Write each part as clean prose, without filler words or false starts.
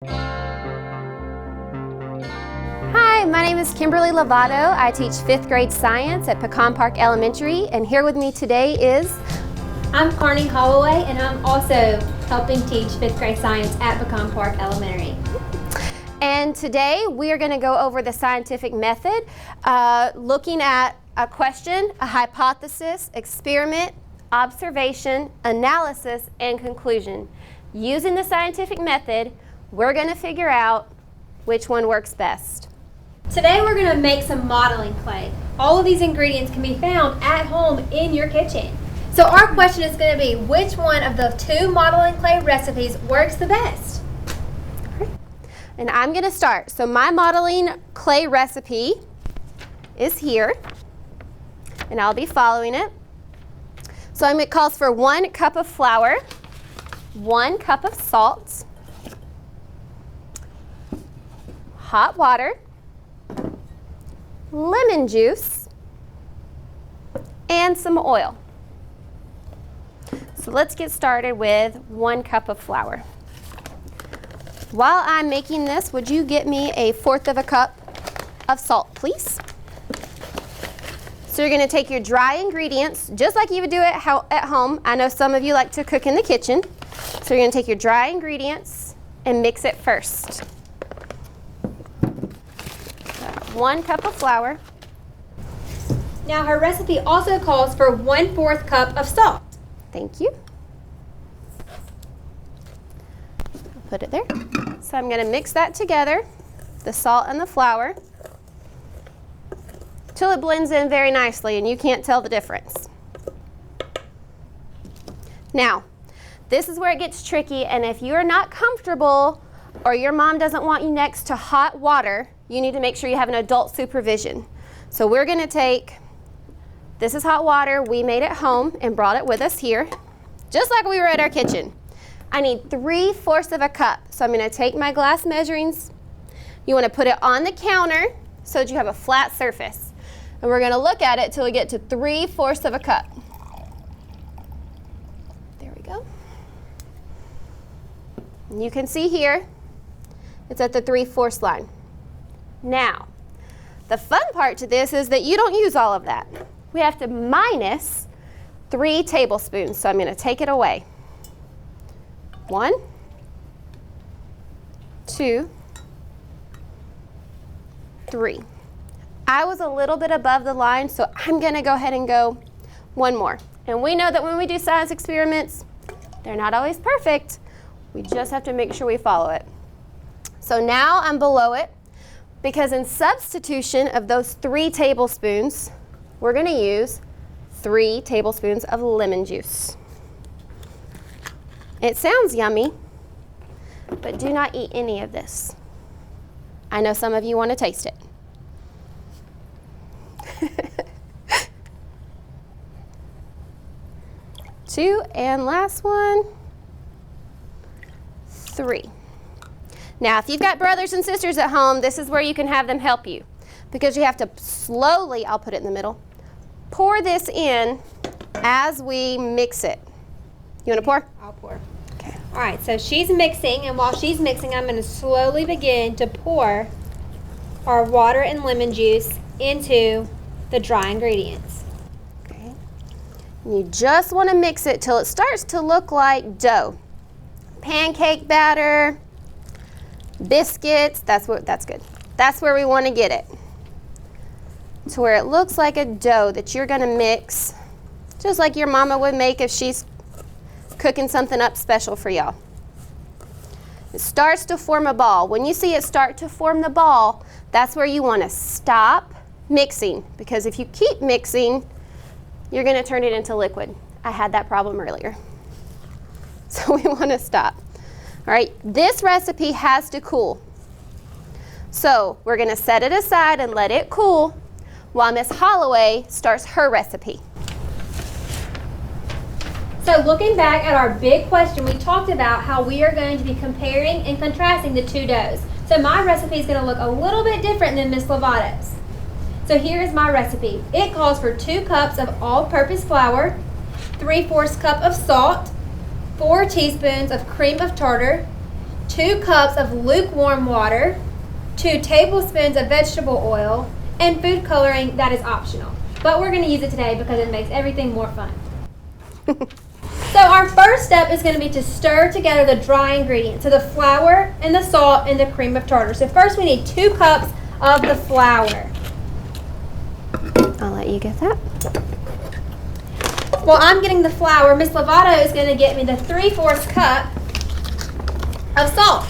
Hi, my name is Kimberly Lovato. I teach 5th grade science at Pecan Park Elementary, and here with me today is... I'm Carney Holloway, and I'm also helping teach 5th grade science at Pecan Park Elementary. And today we are going to go over the scientific method, looking at a question, a hypothesis, experiment, observation, analysis, and conclusion. Using the scientific method, we're going to figure out which one works best. Today we're going to make some modeling clay. All of these ingredients can be found at home in your kitchen. So our question is going to be, which one of the 2 modeling clay recipes works the best? And I'm going to start. So my modeling clay recipe is here, and I'll be following it. So it calls for 1 cup of flour, 1 cup of salt, hot water, lemon juice, and some oil. So let's get started with 1 cup of flour. While I'm making this, would you get me a 1/4 of a cup of salt, please? So you're going to take your dry ingredients, just like you would do it at home. I know some of you like to cook in the kitchen. So you're going to take your dry ingredients and mix it first. 1 cup of flour. Now her recipe also calls for 1/4 cup of salt. Thank you. Put it there. So I'm going to mix that together, the salt and the flour, till it blends in very nicely and you can't tell the difference. Now, this is where it gets tricky, and if you're not comfortable or your mom doesn't want you next to hot water, you need to make sure you have an adult supervision. So we're going to take, this is hot water. We made it home and brought it with us here, just like we were at our kitchen. I need 3/4 of a cup. So I'm going to take my glass measurings. You want to put it on the counter so that you have a flat surface. And we're going to look at it till we get to 3/4 of a cup. There we go. And you can see here, it's at the 3/4 line. Now, the fun part to this is that you don't use all of that. We have to minus 3 tablespoons. So I'm going to take it away. 1, 2, 3. I was a little bit above the line, so I'm going to go ahead and go 1 more. And we know that when we do science experiments, they're not always perfect. We just have to make sure we follow it. So now I'm below it, because in substitution of those 3 tablespoons, we're going to use 3 tablespoons of lemon juice. It sounds yummy, but do not eat any of this. I know some of you want to taste it. 2, and last one, 3. Now, if you've got brothers and sisters at home, this is where you can have them help you, because you have to slowly, I'll put it in the middle, pour this in as we mix it. You want to pour? I'll pour. Okay. All right, so she's mixing, and while she's mixing, I'm going to slowly begin to pour our water and lemon juice into the dry ingredients. Okay. And you just want to mix it till it starts to look like dough. Pancake batter, biscuits, that's good. That's where we want to get it. To where it looks like a dough that you're going to mix, just like your mama would make if she's cooking something up special for y'all. It starts to form a ball. When you see it start to form the ball, that's where you want to stop mixing, because if you keep mixing, you're going to turn it into liquid. I had that problem earlier. So we want to stop. All right, this recipe has to cool. So we're going to set it aside and let it cool while Miss Holloway starts her recipe. So looking back at our big question, we talked about how we are going to be comparing and contrasting the 2 doughs. So my recipe is going to look a little bit different than Miss Lovato's. So here is my recipe. It calls for 2 cups of all-purpose flour, 3/4 cup of salt, 4 teaspoons of cream of tartar, 2 cups of lukewarm water, 2 tablespoons of vegetable oil, and food coloring that is optional. But we're going to use it today because it makes everything more fun. So our first step is going to be to stir together the dry ingredients. So the flour and the salt and the cream of tartar. So first we need 2 cups of the flour. I'll let you get that. While I'm getting the flour, Miss Lovato is going to get me the 3/4 cup of salt.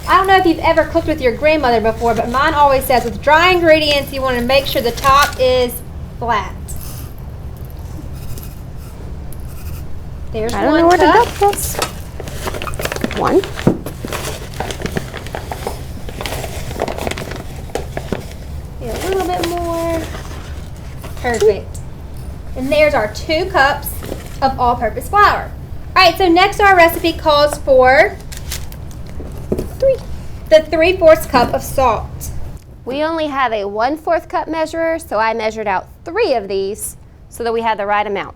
I don't know if you've ever cooked with your grandmother before, but mine always says with dry ingredients, you want to make sure the top is flat. There's I don't 1 know where cup. to go this. 1. A little bit more. Perfect. And there's our 2 cups of all-purpose flour. All right, so next our recipe calls for the 3/4 cup of salt. We only have a 1/4 cup measurer, so I measured out 3 of these so that we had the right amount.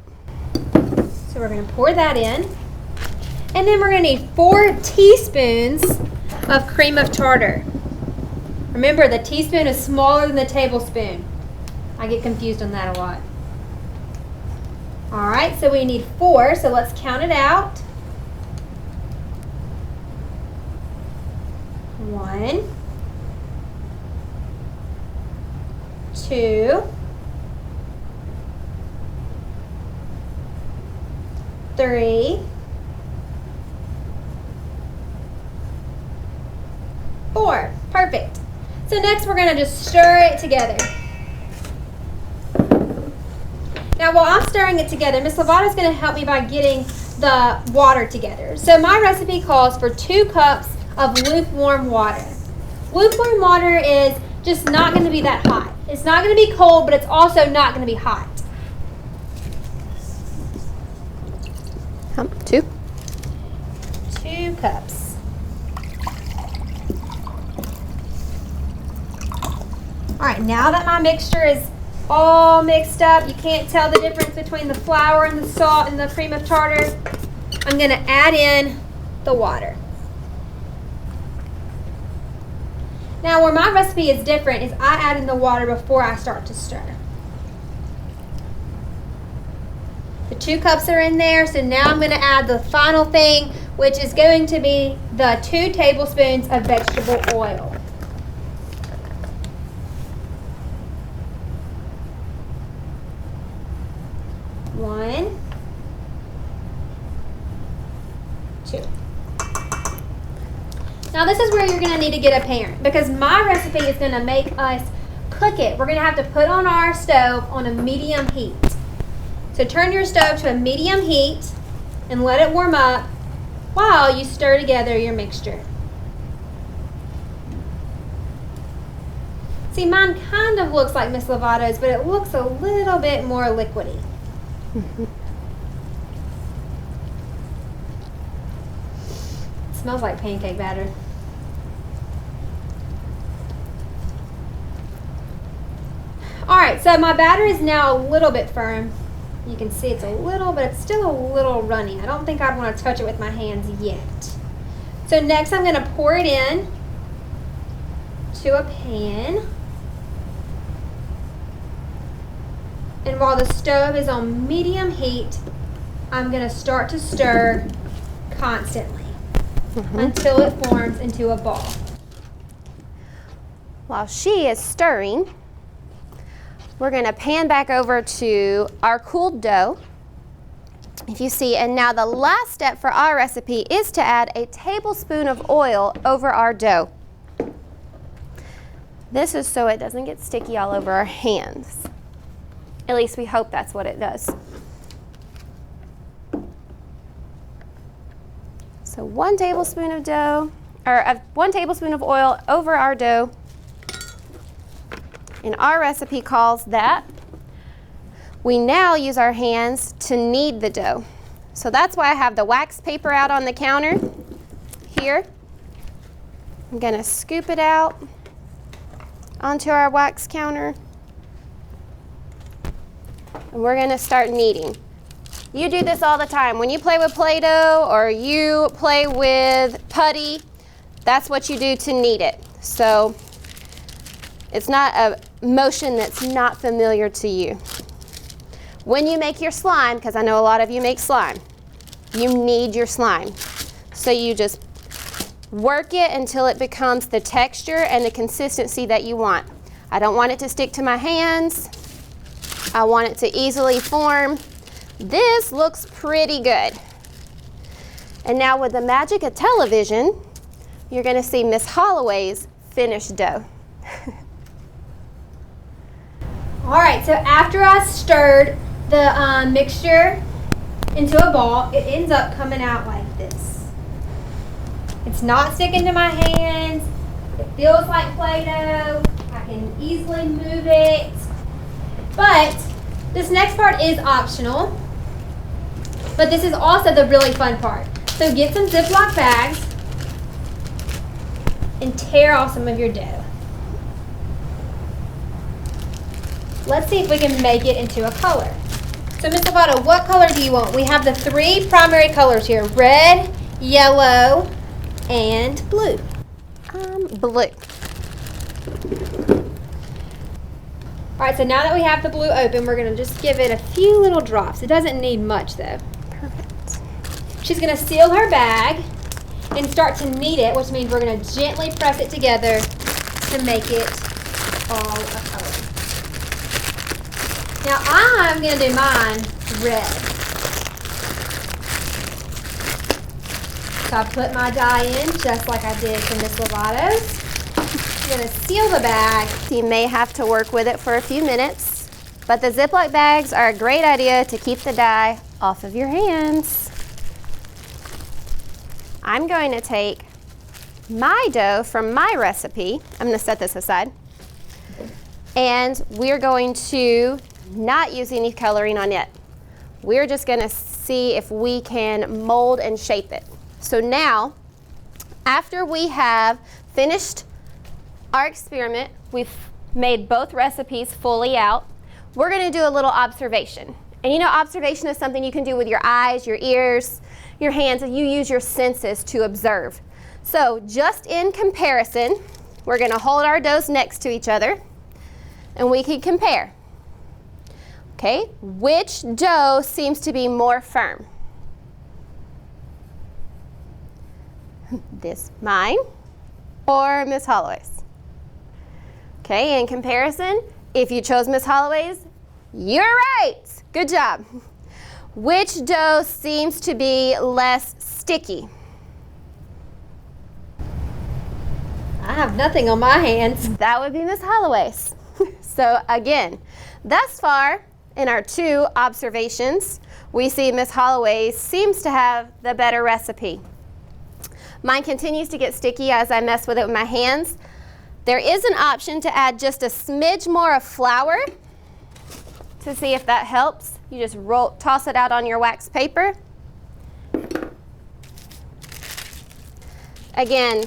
So we're going to pour that in. And then we're going to need 4 teaspoons of cream of tartar. Remember, the teaspoon is smaller than the tablespoon. I get confused on that a lot. All right, so we need 4, so let's count it out. 1, 2, 3, 4. Perfect. So next we're going to just stir it together. Now while I'm stirring it together, Miss Lovato is going to help me by getting the water together. So my recipe calls for 2 cups of lukewarm water. Lukewarm water is just not going to be that hot. It's not going to be cold, but it's also not going to be hot. 2. 2 cups. All right, now that my mixture is all mixed up, you can't tell the difference between the flour and the salt and the cream of tartar, I'm going to add in the water. Now where my recipe is different is I add in the water before I start to stir. The 2 cups are in there, so now I'm going to add the final thing, which is going to be the 2 tablespoons of vegetable oil. One, 2. Now this is where you're going to need to get a pan because my recipe is going to make us cook it. We're going to have to put on our stove on a medium heat. So turn your stove to a medium heat and let it warm up while you stir together your mixture. See, mine kind of looks like Miss Lovato's, but it looks a little bit more liquidy. It smells like pancake batter. All right, so my batter is now a little bit firm. You can see it's a little, but it's still a little runny. I don't think I'd want to touch it with my hands yet. So next I'm going to pour it in to a pan. And while the stove is on medium heat, I'm going to start to stir constantly until it forms into a ball. While she is stirring, we're going to pan back over to our cooled dough. If you see, and now the last step for our recipe is to add a tablespoon of oil over our dough. This is so it doesn't get sticky all over our hands. At least we hope that's what it does. So 1 tablespoon of dough, or 1 tablespoon of oil over our dough. And our recipe calls that. We now use our hands to knead the dough. So that's why I have the wax paper out on the counter here. I'm going to scoop it out onto our wax counter. and we're gonna start kneading. You do this all the time. When you play with Play-Doh or you play with putty, that's what you do to knead it. So it's not a motion that's not familiar to you. When you make your slime, because I know a lot of you make slime, you knead your slime. So you just work it until it becomes the texture and the consistency that you want. I don't want it to stick to my hands. I want it to easily form. This looks pretty good. And now with the magic of television, you're going to see Miss Holloway's finished dough. All right, so after I stirred the mixture into a ball, it ends up coming out like this. It's not sticking to my hands. It feels like Play-Doh. I can easily move it. But this next part is optional. But this is also the really fun part. So get some Ziploc bags and tear off some of your dough. Let's see if we can make it into a color. So Ms. Lovato, what color do you want? We have the 3 primary colors here: red, yellow, and blue. Blue. All right, so now that we have the blue open, we're gonna just give it a few little drops. It doesn't need much though. Perfect. She's gonna seal her bag and start to knead it, which means we're gonna gently press it together to make it all a color. Now I'm gonna do mine red. So I put my dye in just like I did for Miss Lovato's. I'm gonna seal the bag. You may have to work with it for a few minutes, but the Ziploc bags are a great idea to keep the dye off of your hands. I'm going to take my dough from my recipe. I'm going to set this aside. And we're going to not use any coloring on it. We're just going to see if we can mold and shape it. So now, after we have finished our experiment, we've made both recipes fully out, we're going to do a little observation. And you know, observation is something you can do with your eyes, your ears, your hands, and you use your senses to observe. So just in comparison, we're going to hold our doughs next to each other and we can compare. Okay, which dough seems to be more firm? This, mine, or Miss Holloway's? Okay, in comparison, if you chose Miss Holloway's, you're right. Good job. Which dough seems to be less sticky? I have nothing on my hands. That would be Miss Holloway's. So again, thus far in our 2 observations, we see Miss Holloway's seems to have the better recipe. Mine continues to get sticky as I mess with it with my hands. There is an option to add just a smidge more of flour to see if that helps. You just toss it out on your wax paper. Again,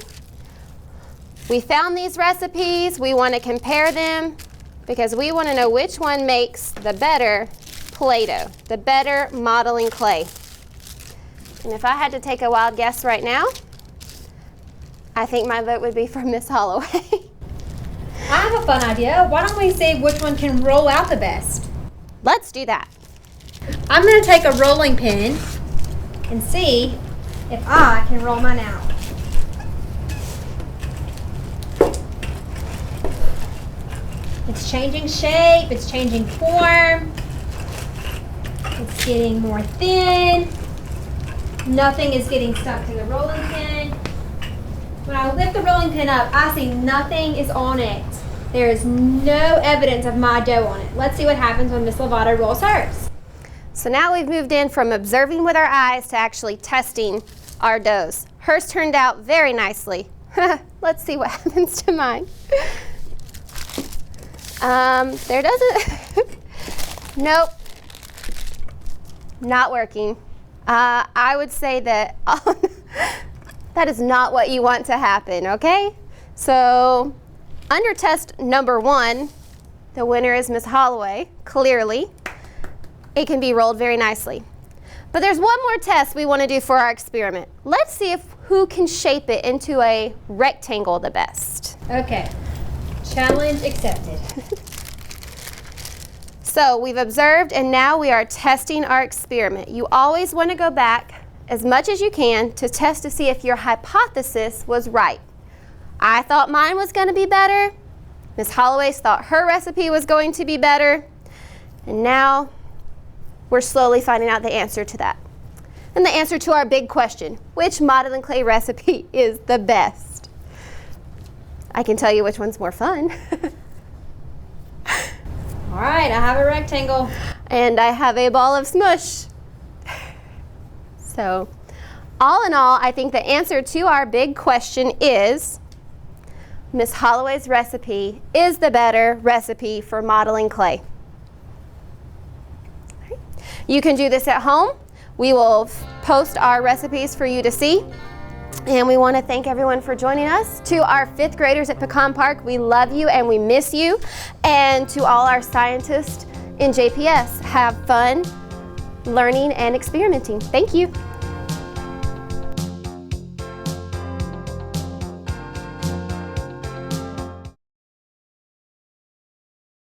we found these recipes. We want to compare them because we want to know which one makes the better Play-Doh, the better modeling clay. And if I had to take a wild guess right now, I think my vote would be for Miss Holloway. I have a fun idea. Why don't we see which one can roll out the best? Let's do that. I'm going to take a rolling pin and see if I can roll mine out. It's changing shape, it's changing form, it's getting more thin, nothing is getting stuck to the rolling pin. When I lift the rolling pin up, I see nothing is on it. There is no evidence of my dough on it. Let's see what happens when Miss Lovato rolls hers. So now we've moved in from observing with our eyes to actually testing our doughs. Hers turned out very nicely. Let's see what happens to mine. There doesn't, nope, not working. I would say that that is not what you want to happen, okay? So under test number 1, the winner is Miss Holloway, clearly. it can be rolled very nicely. But there's one more test we want to do for our experiment. Let's see who can shape it into a rectangle the best. Okay, challenge accepted. So we've observed and now we are testing our experiment. You always want to go back as much as you can to test to see if your hypothesis was right. I thought mine was going to be better. Miss Holloway thought her recipe was going to be better. And now we're slowly finding out the answer to that. And the answer to our big question, which modeling clay recipe is the best? I can tell you which one's more fun. All right, I have a rectangle. And I have a ball of smush. So, all in all, I think the answer to our big question is Miss Holloway's recipe is the better recipe for modeling clay. You can do this at home. We will post our recipes for you to see. And we want to thank everyone for joining us. To our 5th graders at Pecan Park, we love you and we miss you. And to all our scientists in JPS, have fun learning and experimenting. Thank you.